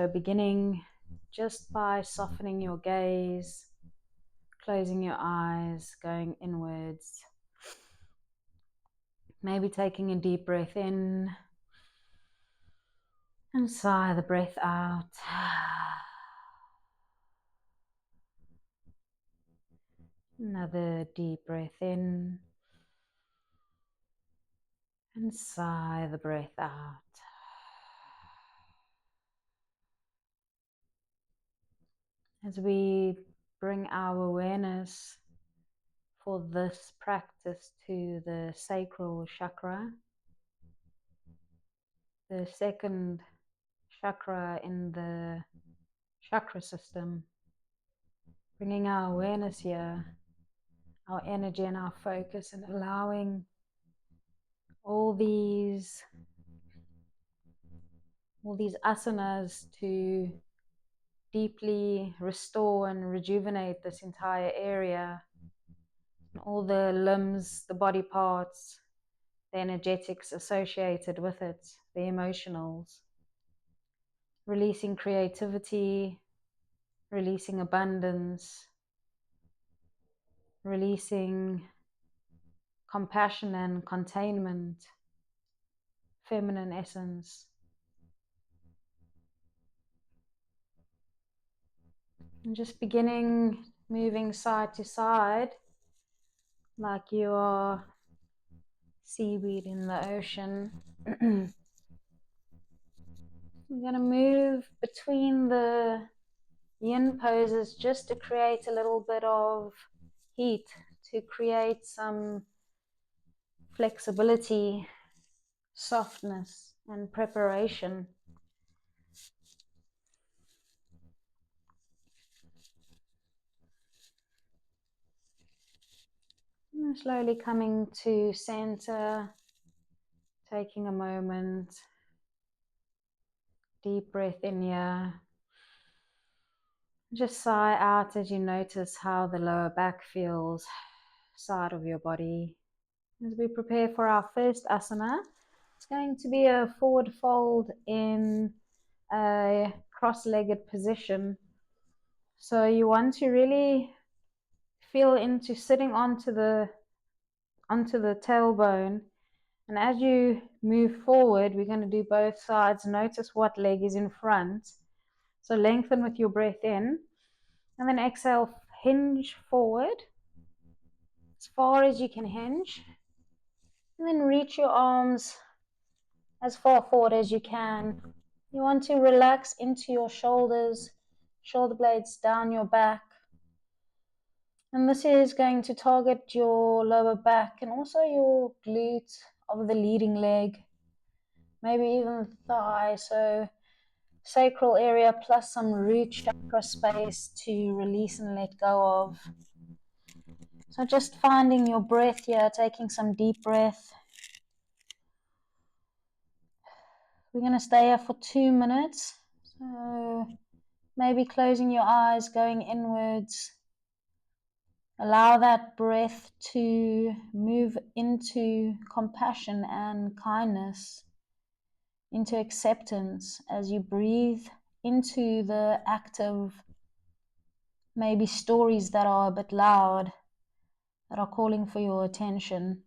So beginning just by softening your gaze, closing your eyes, going inwards. Maybe taking a deep breath in and sigh the breath out. Another deep breath in and sigh the breath out. As we bring our awareness for this practice to the Sacral Chakra, the second chakra in the chakra system, bringing our awareness here, our energy and our focus, and allowing all these asanas to deeply restore and rejuvenate this entire area, all the limbs, the body parts, the energetics associated with it, the emotionals, releasing creativity, releasing abundance, releasing compassion and containment, feminine essence. And just beginning moving side to side like you are seaweed in the ocean. We're going to move between the yin poses just to create a little bit of heat, to create some flexibility, softness, and preparation. And slowly coming to center, taking a moment, deep breath in here. Just sigh out as you notice how the lower back feels, side of your body. As we prepare for our first asana, it's going to be a forward fold in a cross-legged position. So you want to really feel into sitting onto the tailbone, and as you move forward, we're going to do both sides. Notice what leg is in front. So lengthen with your breath in, and then exhale, hinge forward as far as you can hinge, and then reach your arms as far forward as you can. You want to relax into your shoulders, shoulder blades down your back. And this is going to target your lower back and also your glute of the leading leg, maybe even thigh. So sacral area plus some root chakra space to release and let go of. So just finding your breath here, taking some deep breath. We're going to stay here for 2 minutes. So maybe closing your eyes, going inwards. Allow that breath to move into compassion and kindness, into acceptance as you breathe into the active, maybe stories that are a bit loud, that are calling for your attention.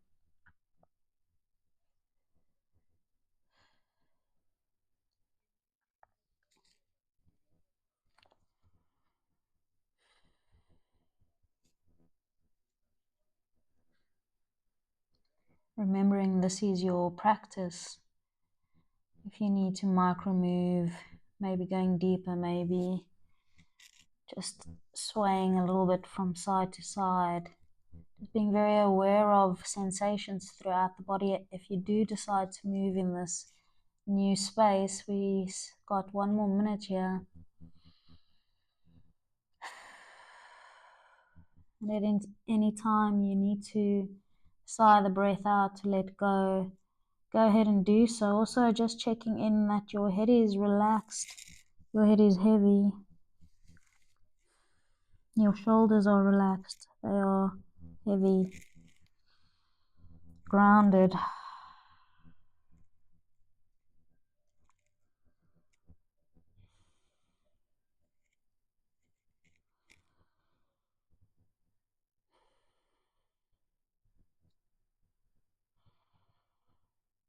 Remembering this is your practice. If you need to micro move, maybe going deeper, maybe just swaying a little bit from side to side. Just being very aware of sensations throughout the body. If you do decide to move in this new space, we got 1 more minute here. And at any time you need to sigh the breath out to let go, go ahead and do so. Also just checking in that your head is relaxed, your head is heavy, your shoulders are relaxed, they are heavy, grounded.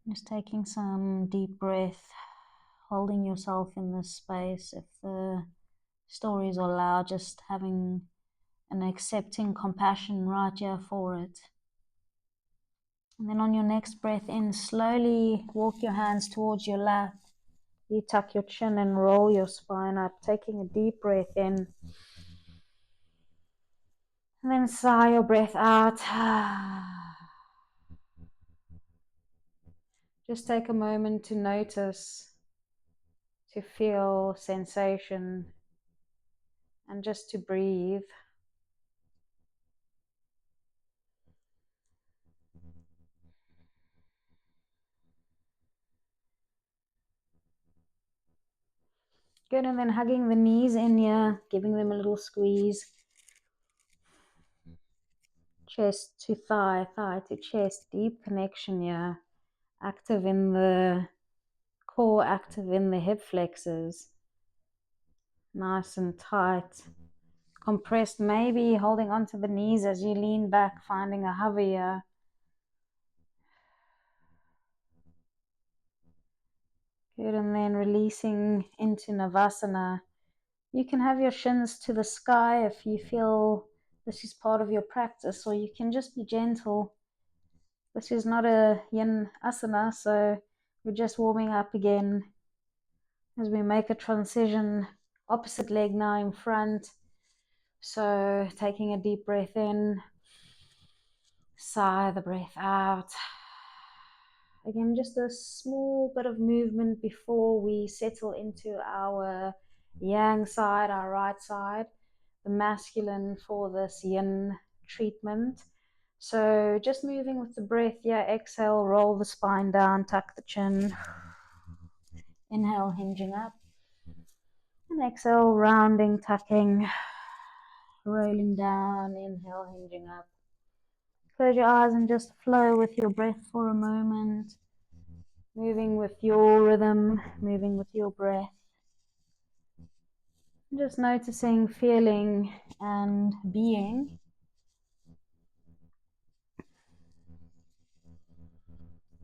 Just taking some deep breath, holding yourself in this space. If the stories are loud, just having an accepting compassion right here for it. And then on your next breath in, slowly walk your hands towards your lap. You tuck your chin and roll your spine up, taking a deep breath in. And then sigh your breath out. Just take a moment to notice, to feel sensation, and just to breathe. Good, and then hugging the knees in here, giving them a little squeeze. Chest to thigh, thigh to chest, deep connection here. Active in the core, active in the hip flexors. Nice and tight. Compressed, maybe holding onto the knees as you lean back, finding a hover here. Good, and then releasing into Navasana. You can have your shins to the sky if you feel this is part of your practice, or you can just be gentle. This is not a yin asana, so we're just warming up again as we make a transition. Opposite leg now in front. So taking a deep breath in, sigh the breath out. Again, just a small bit of movement before we settle into our yang side, our right side, the masculine for this yin treatment. So just moving with the breath. Yeah, exhale, roll the spine down, tuck the chin. Inhale, hinging up. And exhale, rounding, tucking, rolling down. Inhale, hinging up. Close your eyes and just flow with your breath for a moment. Moving with your rhythm, moving with your breath. Just noticing, feeling, and being.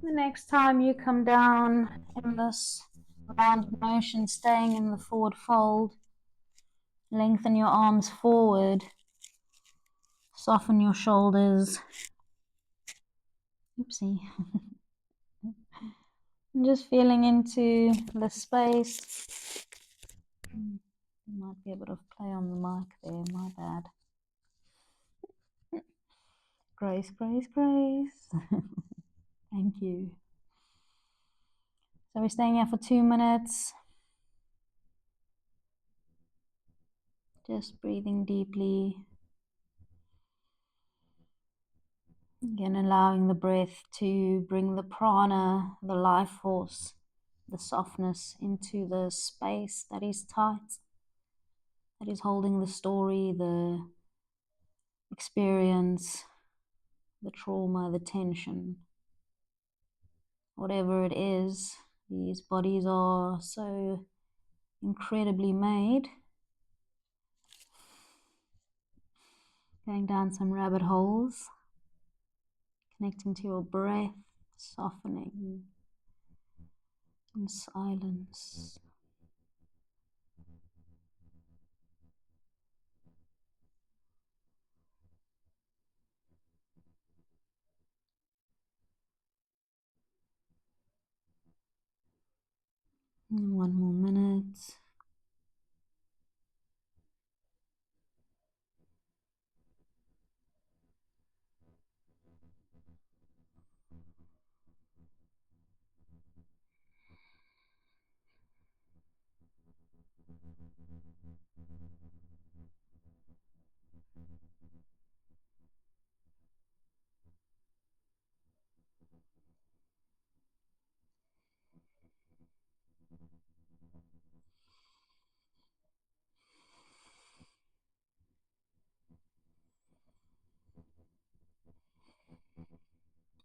The next time you come down in this round motion, staying in the forward fold, lengthen your arms forward, soften your shoulders. Oopsie. And just feeling into the space. You might be able to play on the mic there, my bad. Grace, grace, grace. Thank you. So we're staying here for 2 minutes. Just breathing deeply. Again, allowing the breath to bring the prana, the life force, the softness into the space that is tight, that is holding the story, the experience, the trauma, the tension. Whatever it is, these bodies are so incredibly made. Going down some rabbit holes, connecting to your breath, softening in silence. And 1 more minute.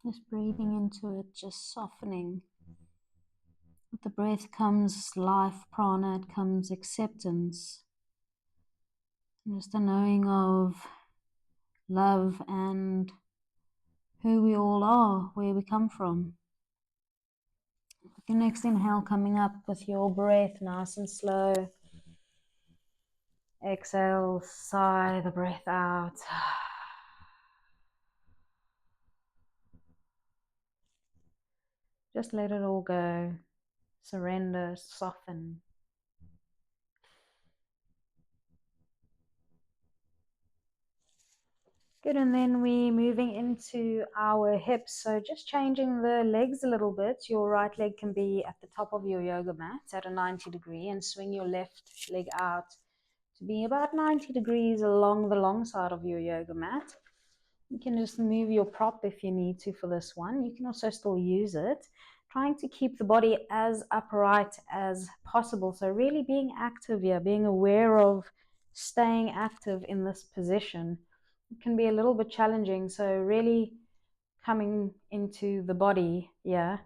Just breathing into it, just softening. With the breath comes life, prana, it comes acceptance. And just a knowing of love and who we all are, where we come from. Your next inhale coming up with your breath nice and slow. Exhale, sigh the breath out. Just let it all go. Surrender, soften. Good, and then we're moving into our hips. So just changing the legs a little bit. Your right leg can be at the top of your yoga mat at a 90 degree, and swing your left leg out to be about 90 degrees along the long side of your yoga mat. You can just move your prop if you need to for this one. You can also still use it. Trying to keep the body as upright as possible. So really being active here, being aware of staying active in this position. It can be a little bit challenging. So really coming into the body, yeah.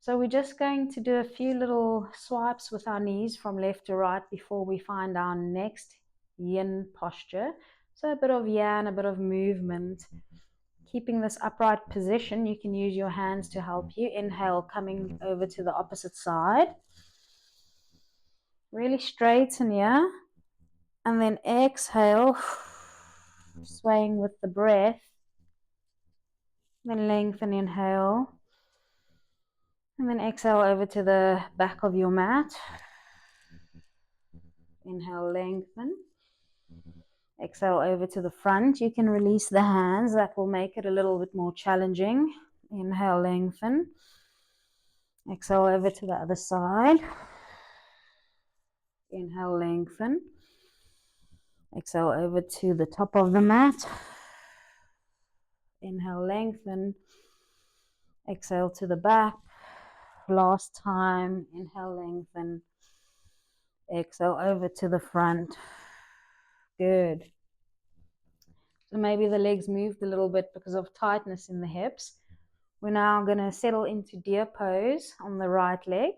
So we're just going to do a few little swipes with our knees from left to right before we find our next yin posture. So a bit of yang, a bit of movement. Keeping this upright position, you can use your hands to help you. Inhale, coming over to the opposite side. Really straighten here. And then exhale, swaying with the breath. Then lengthen, inhale. And then exhale over to the back of your mat. Inhale, lengthen. Exhale over to the front. You can release the hands. That will make it a little bit more challenging. Inhale, lengthen. Exhale over to the other side. Inhale, lengthen. Exhale over to the top of the mat. Inhale, lengthen. Exhale to the back. Last time. Inhale, lengthen. Exhale over to the front. Good. So maybe the legs moved a little bit because of tightness in the hips. We're now going to settle into deer pose on the right leg.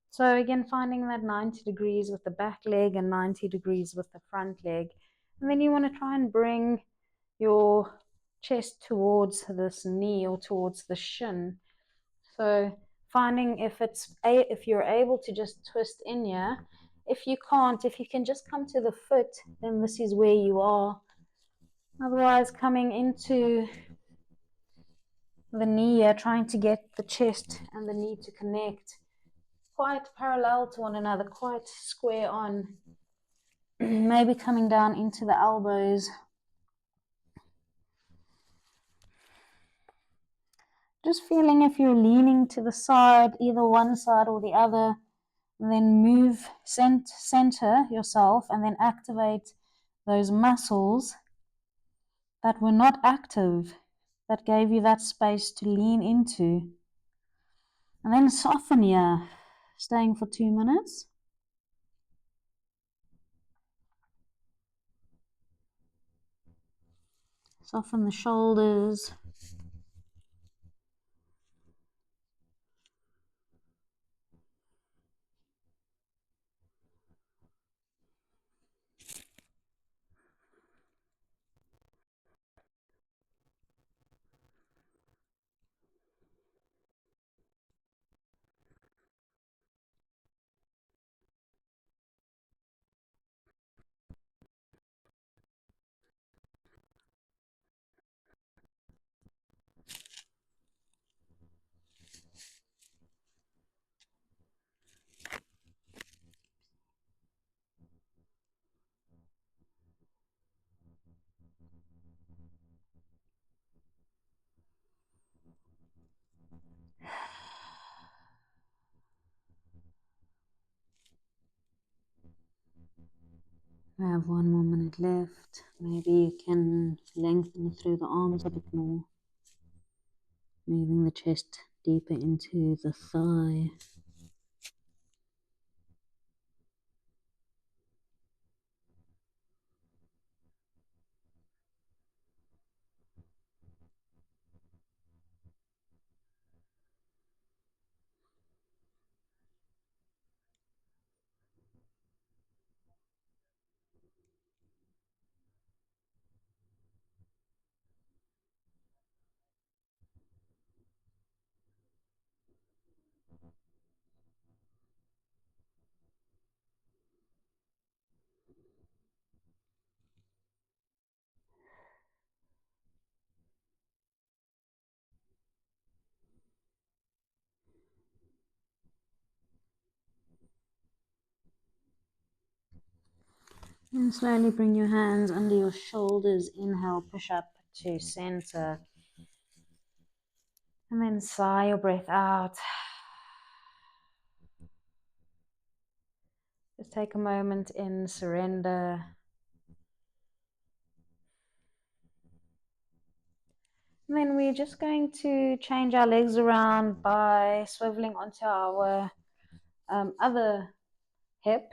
So again, finding that 90 degrees with the back leg and 90 degrees with the front leg. And then you want to try and bring your chest towards this knee or towards the shin. So finding if you're able to just twist in here. If you can't, if you can just come to the foot, then this is where you are. Otherwise, coming into the knee here, trying to get the chest and the knee to connect quite parallel to one another, quite square on. Maybe coming down into the elbows. Just feeling if you're leaning to the side, either one side or the other, then move, center yourself, and then activate those muscles that were not active, that gave you that space to lean into. And then soften here, staying for 2 minutes. Soften the shoulders. We have 1 more minute left. Maybe you can lengthen through the arms a bit more. Moving the chest deeper into the thigh. And slowly bring your hands under your shoulders. Inhale, push up to center. And then sigh your breath out. Just take a moment in surrender. And then we're just going to change our legs around by swiveling onto our other hip,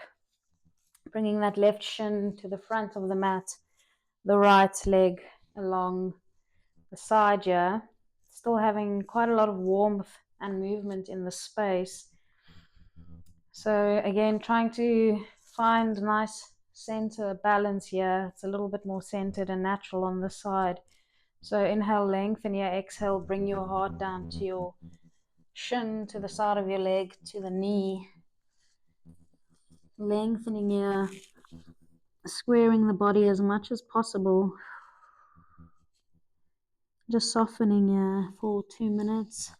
bringing that left shin to the front of the mat, the right leg along the side here, still having quite a lot of warmth and movement in the space. So again, trying to find nice center balance here. It's a little bit more centered and natural on the side. So inhale, lengthen here. Exhale, bring your heart down to your shin, to the side of your leg, to the knee. Lengthening here, squaring the body as much as possible. Just softening here for 2 minutes.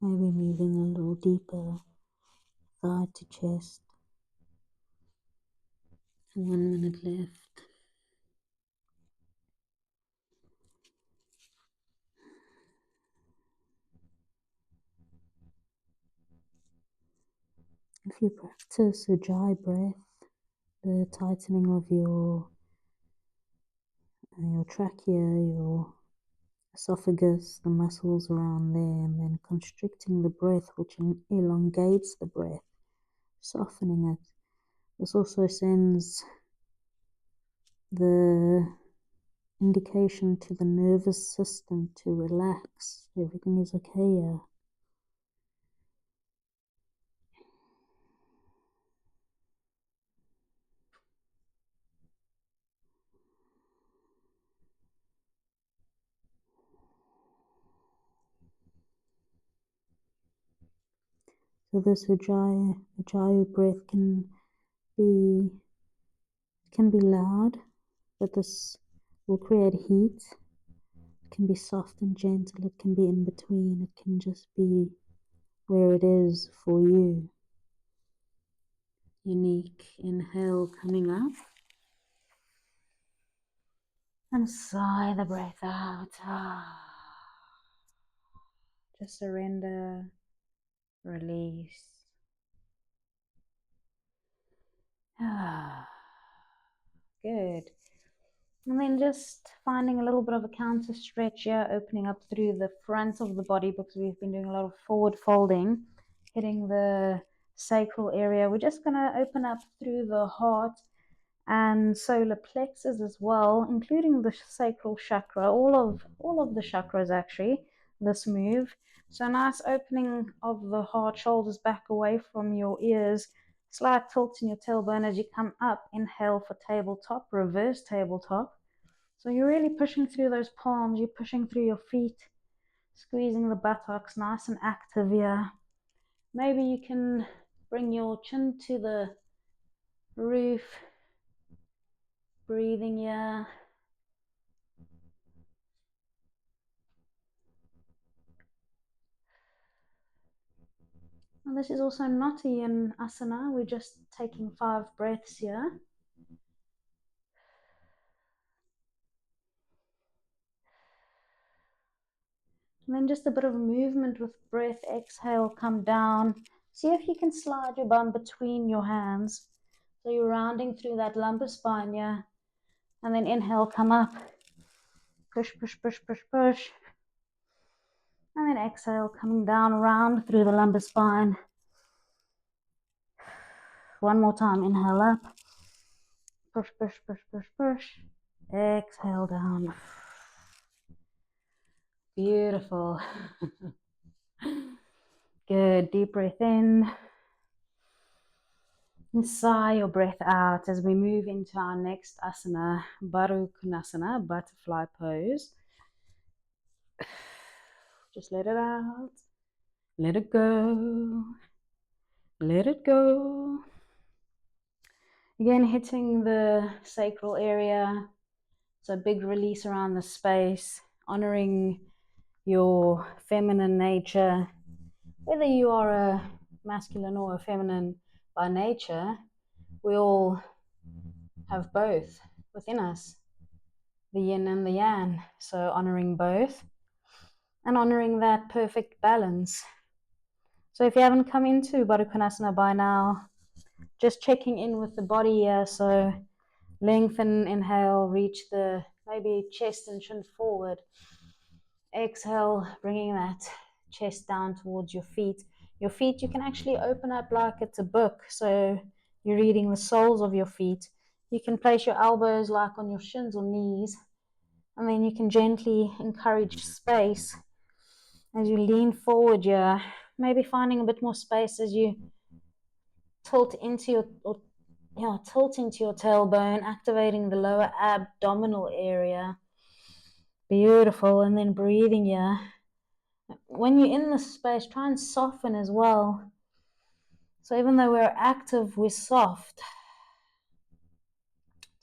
Maybe moving a little deeper, thigh to chest. 1 minute left. If you practice Ujjayi breath, the tightening of your trachea, your esophagus, the muscles around there, and then constricting the breath, which elongates the breath, softening it. This also sends the indication to the nervous system to relax. Everything is okay here. So this Ujjayi breath can be loud, but this will create heat. It can be soft and gentle. It can be in between. It can just be where it is for you. Unique inhale coming up. And sigh the breath out. Just surrender, release. Good. And then just finding a little bit of a counter stretch here, opening up through the front of the body because we've been doing a lot of forward folding, hitting the sacral area. We're just going to open up through the heart and solar plexus as well, including the sacral chakra, all of the chakras actually, this move. So nice opening of the heart, shoulders back away from your ears, slight tilt in your tailbone as you come up. Inhale for tabletop, reverse tabletop. So you're really pushing through those palms, you're pushing through your feet, squeezing the buttocks, nice and active here. Maybe you can bring your chin to the roof, breathing here. And this is also not an asana, we're just taking 5 breaths here. And then just a bit of movement with breath. Exhale, come down. See if you can slide your bum between your hands. So you're rounding through that lumbar spine here. And then inhale, come up. Push, push, push, push, push. And then exhale, coming down around through the lumbar spine. One more time, inhale up. Push, push, push, push, push. Exhale down. Beautiful. Good, deep breath in. And sigh your breath out as we move into our next asana, Baddha Konasana, butterfly pose. Just let it out. Let it go. Let it go. Again, hitting the sacral area. So big release around the space, honoring your feminine nature. Whether you are a masculine or a feminine by nature, we all have both within us, the yin and the yang. So honoring both and honoring that perfect balance. So if you haven't come into Baddha Konasana by now, just checking in with the body here. So lengthen, inhale, reach the maybe chest and chin forward. Exhale, bringing that chest down towards your feet. Your feet you can actually open up like it's a book. So you're reading the soles of your feet. You can place your elbows like on your shins or knees. And then you can gently encourage space as you lean forward here. Maybe finding a bit more space as you tilt into your tailbone, activating the lower abdominal area. Beautiful. And then breathing here. When you're in this space, try and soften as well. So even though we're active, we're soft.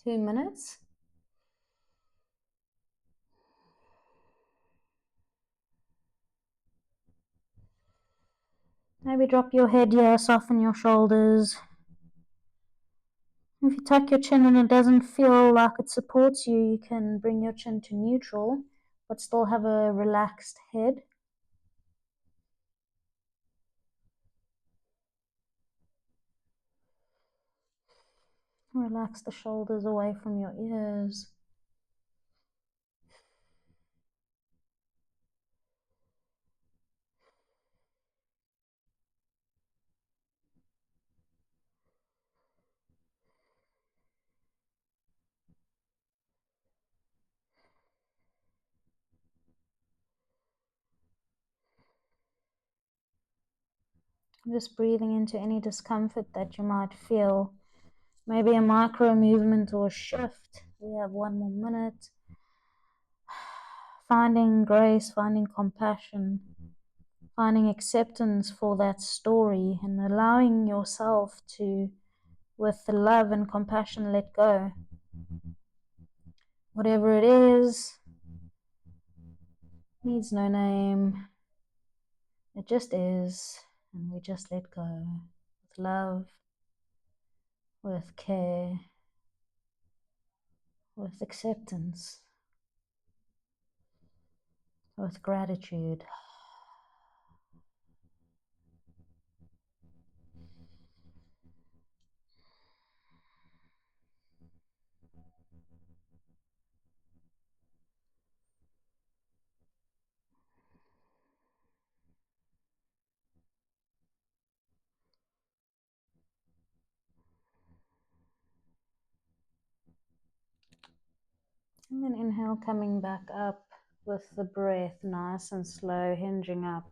2 minutes. Maybe drop your head here, soften your shoulders. If you tuck your chin and it doesn't feel like it supports you, you can bring your chin to neutral, but still have a relaxed head. Relax the shoulders away from your ears. Just breathing into any discomfort that you might feel. Maybe a micro movement or a shift. We have 1 more minute. Finding grace, finding compassion, finding acceptance for that story, and allowing yourself to, with the love and compassion, let go. Whatever it is, needs no name. It just is, and we just let go with love, with care, with acceptance, with gratitude. And then inhale, coming back up with the breath, nice and slow, hinging up.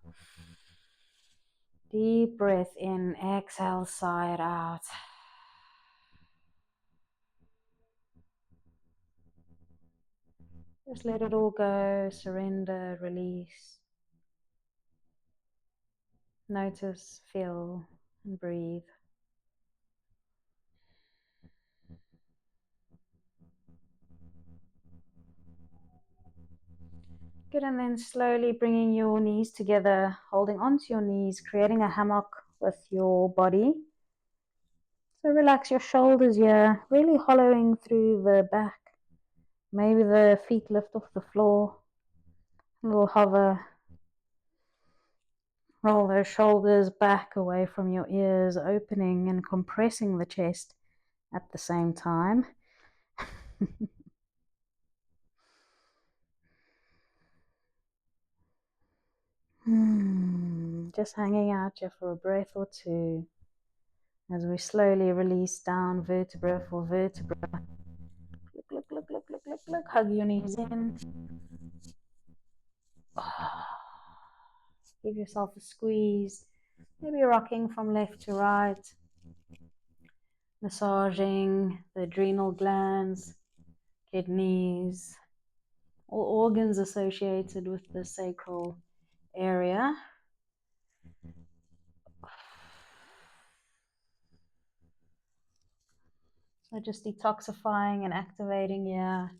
Deep breath in, exhale, sigh it out. Just let it all go, surrender, release. Notice, feel, and breathe. Good, and then slowly bringing your knees together, holding onto your knees, creating a hammock with your body. So relax your shoulders here, really hollowing through the back. Maybe the feet lift off the floor. A little hover. Roll those shoulders back away from your ears, opening and compressing the chest at the same time. Just hanging out here for a breath or two as we slowly release down vertebra for vertebra. Look, look, look, look, look, look, look. Hug your knees in. Give yourself a squeeze. Maybe rocking from left to right. Massaging the adrenal glands, kidneys, all organs associated with the sacral area. So just detoxifying and activating here.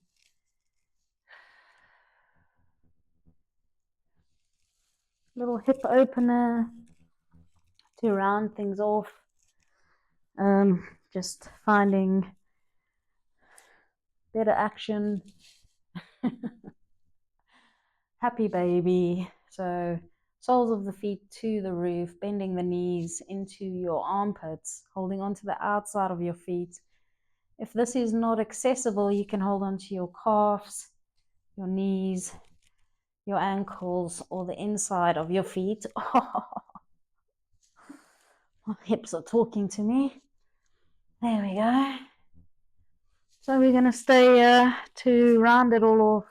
Little hip opener to round things off. Just finding better action. Happy baby. So soles of the feet to the roof, bending the knees into your armpits, holding onto the outside of your feet. If this is not accessible, you can hold onto your calves, your knees, your ankles, or the inside of your feet. My hips are talking to me. There we go. So we're going to stay to round it all off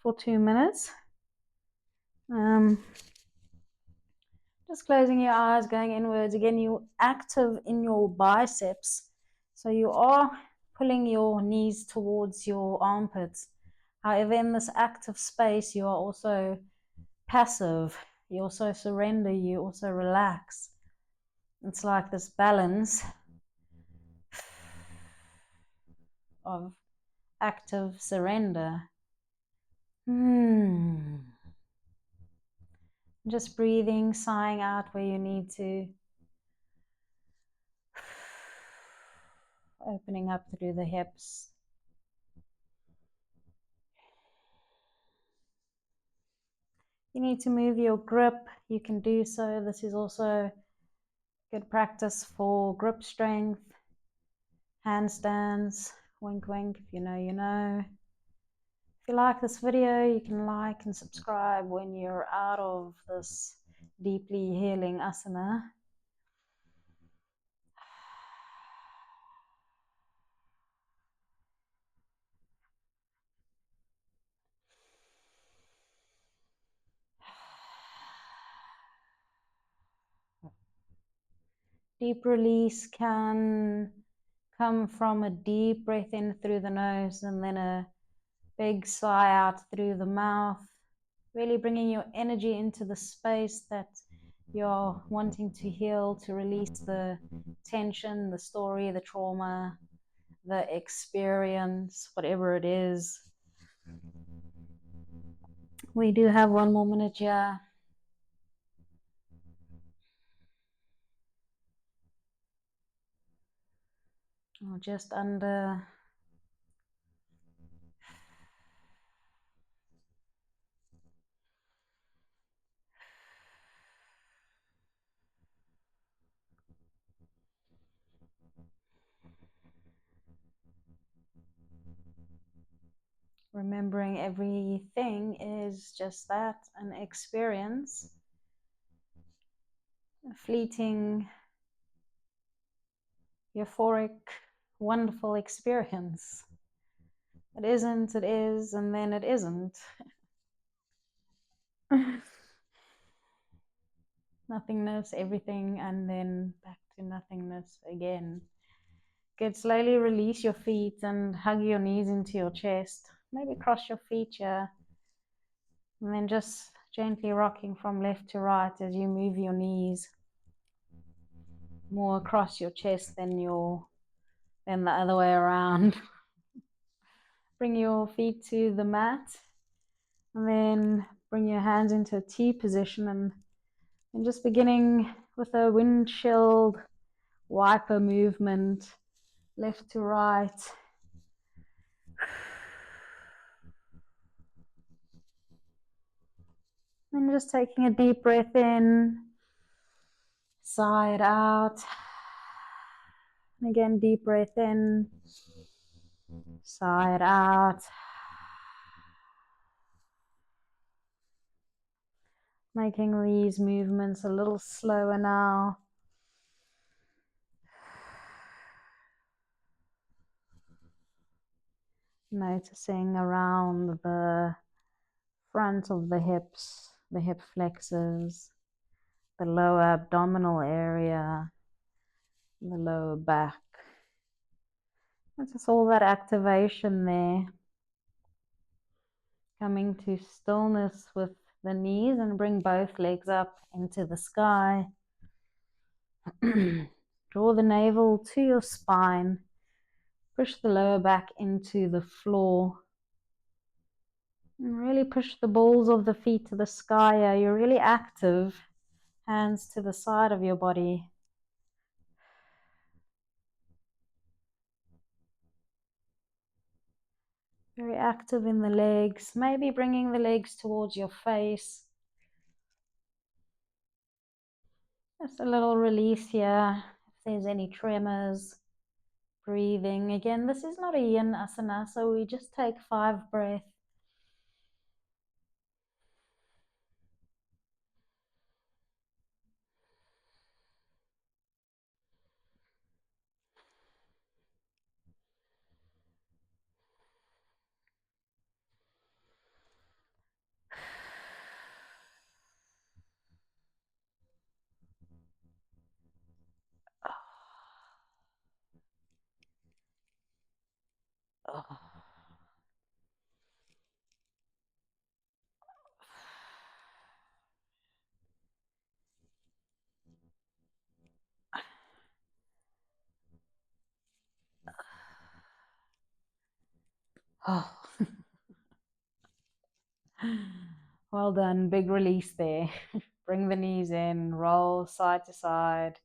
for 2 minutes. Just closing your eyes, going inwards. Again, you're active in your biceps. So you are pulling your knees towards your armpits. However, in this active space, you are also passive. You also surrender. You also relax. It's like this balance of active surrender. Just breathing, sighing out where you need to. Opening up through the hips. You need to move your grip, you can do so. This is also good practice for grip strength. Handstands, wink wink, if you know, you know. If you like this video, you can like and subscribe when you're out of this deeply healing asana. Deep release can come from a deep breath in through the nose and then a big sigh out through the mouth. Really bringing your energy into the space that you're wanting to heal, to release the tension, the story, the trauma, the experience, whatever it is. We do have 1 more minute here. Or just under. Remembering everything is just that, an experience, a fleeting, euphoric, wonderful experience. It isn't, it is, and then it isn't. Nothingness, everything, and then back to nothingness again. Good, slowly release your feet and hug your knees into your chest. Maybe cross your feet here. And then just gently rocking from left to right as you move your knees more across your chest than the other way around. Bring your feet to the mat. And then bring your hands into a T position and just beginning with a windshield wiper movement, left to right. And just taking a deep breath in, sigh it out. And again, deep breath in, sigh it out. Making these movements a little slower now. Noticing around the front of the hips, the hip flexors, the lower abdominal area, the lower back. Notice all that activation there. Coming to stillness with the knees and bring both legs up into the sky. Draw the navel to your spine. Push the lower back into the floor. And really push the balls of the feet to the sky. You're really active. Hands to the side of your body. Very active in the legs. Maybe bringing the legs towards your face. Just a little release here. If there's any tremors. Breathing. Again, this is not a yin asana, so we just take 5 breaths. Oh. Well done, big release there. Bring the knees in, roll side to side.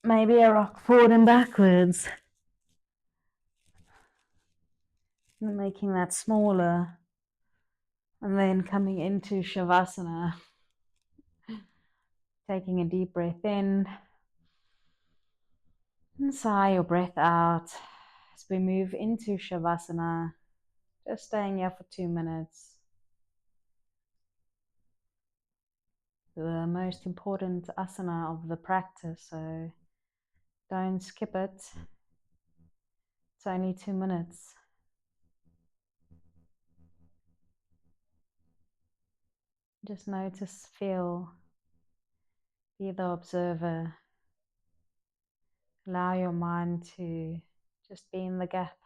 Maybe a rock forward and backwards. And making that smaller. And then coming into Shavasana. Taking a deep breath in. And sigh your breath out. As we move into Shavasana. Just staying here for 2 minutes. The most important asana of the practice, so don't skip it. It's only 2 minutes. Just notice, feel, be the observer. Allow your mind to just be in the gap.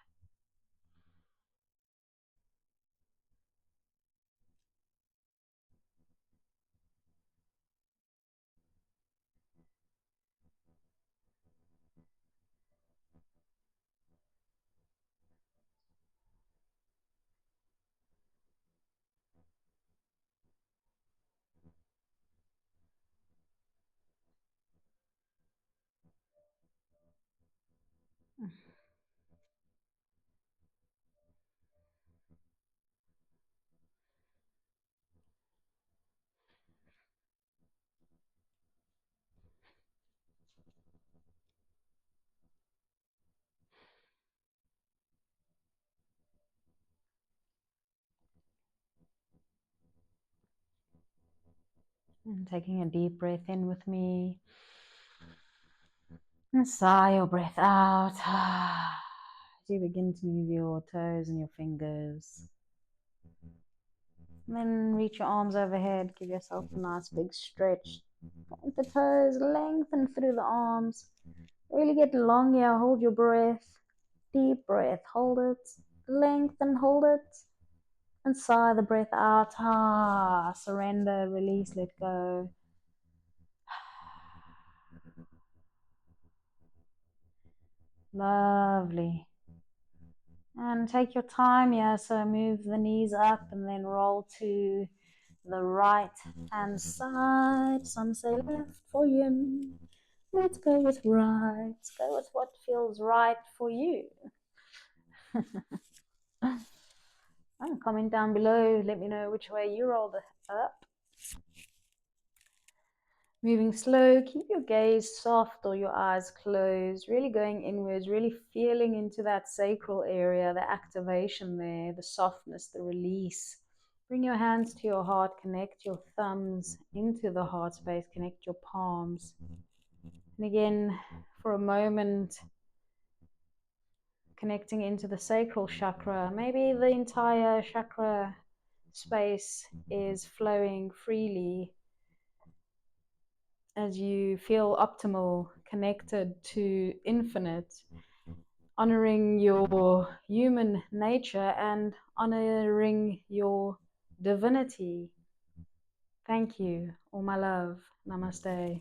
And taking a deep breath in with me. And sigh your breath out. As you begin to move your toes and your fingers. And then reach your arms overhead. Give yourself a nice big stretch. Point the toes, lengthen through the arms. Really get long here. Hold your breath. Deep breath. Hold it. Lengthen. Hold it. And sigh the breath out. Surrender. Release. Let go. Lovely. And take your time here. So move the knees up and then roll to the right hand side. Some say left for yin. Let's go with right. Let's go with what feels right for you. Comment down below. Let me know which way you rolled up. Moving slow. Keep your gaze soft or your eyes closed. Really going inwards. Really feeling into that sacral area. The activation there. The softness. The release. Bring your hands to your heart, connect your thumbs into the heart space, connect your palms. And again, for a moment, connecting into the sacral chakra. Maybe the entire chakra space is flowing freely as you feel optimal, connected to infinite, honoring your human nature and honoring your divinity. Thank you. All my love. Namaste.